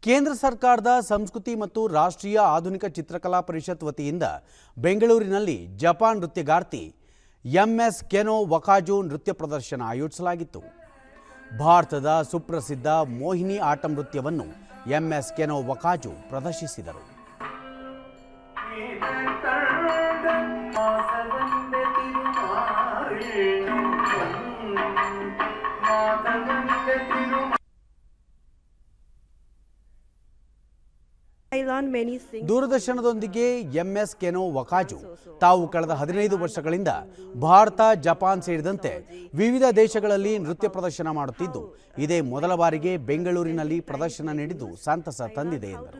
ಕೇಂದ್ರ ಸರ್ಕಾರದ ಸಂಸ್ಕೃತಿ ಮತ್ತು ರಾಷ್ಟ್ರೀಯ ಆಧುನಿಕ ಚಿತ್ರಕಲಾ ಪರಿಷತ್ ವತಿಯಿಂದ ಬೆಂಗಳೂರಿನಲ್ಲಿ ಜಪಾನ್ ನೃತ್ಯಗಾರ್ತಿ ಎಂಎಸ್ ಕೆನೋ ವಕಾಜು ನೃತ್ಯ ಪ್ರದರ್ಶನ ಆಯೋಜಿಸಲಾಗಿತ್ತು. ಭಾರತದ ಸುಪ್ರಸಿದ್ಧ ಮೋಹಿನಿ ಆಟ ನೃತ್ಯವನ್ನು ಎಂಎಸ್ ಕೆನೋ ವಕಾಜು ಪ್ರದರ್ಶಿಸಿದರು. ದೂರದರ್ಶನದೊಂದಿಗೆ ಎಂಎಸ್ ಕೆನೋ ವಕಾಜು ತಾವು ಕಳೆದ 15 ವರ್ಷಗಳಿಂದ ಭಾರತ, ಜಪಾನ್ ಸೇರಿದಂತೆ ವಿವಿಧ ದೇಶಗಳಲ್ಲಿ ನೃತ್ಯ ಪ್ರದರ್ಶನ ಮಾಡುತ್ತಿದ್ದು, ಇದೇ ಮೊದಲ ಬಾರಿಗೆ ಬೆಂಗಳೂರಿನಲ್ಲಿ ಪ್ರದರ್ಶನ ನೀಡಿದ್ದು ಸಂತಸ ತಂದಿದೆ ಎಂದರು.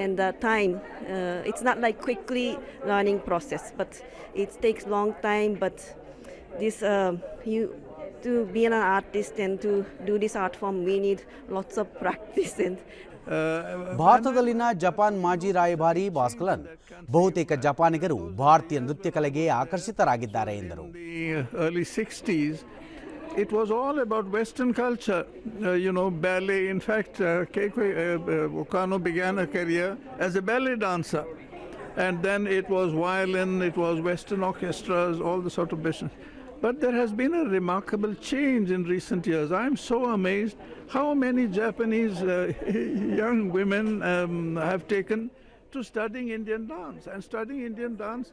And the time, it's not like quickly learning process, but it takes long time. But this you to be an artist and to do this art form, we need lots of practice. And ಭಾರತದಲ್ಲಿನ Japan ಮಾಜಿ ರಾಯಭಾರಿ ಭಾಸ್ಕಲನ್ ಬಹುತೇಕ ಜಪಾನಿಗರು ಭಾರತೀಯ ನೃತ್ಯ ಕಲೆಗೆ ಆಕರ್ಷಿತರಾಗಿದ್ದಾರೆ ಎಂದರು. Early 60s, it was all about Western culture, ballet. In fact, Keiko Wakano began her career as a ballet dancer, and then it was violin, it was Western orchestras, all the sort of business. But there has been a remarkable change in recent years. I am so amazed how many Japanese young women have taken to studying Indian dance. And studying Indian dance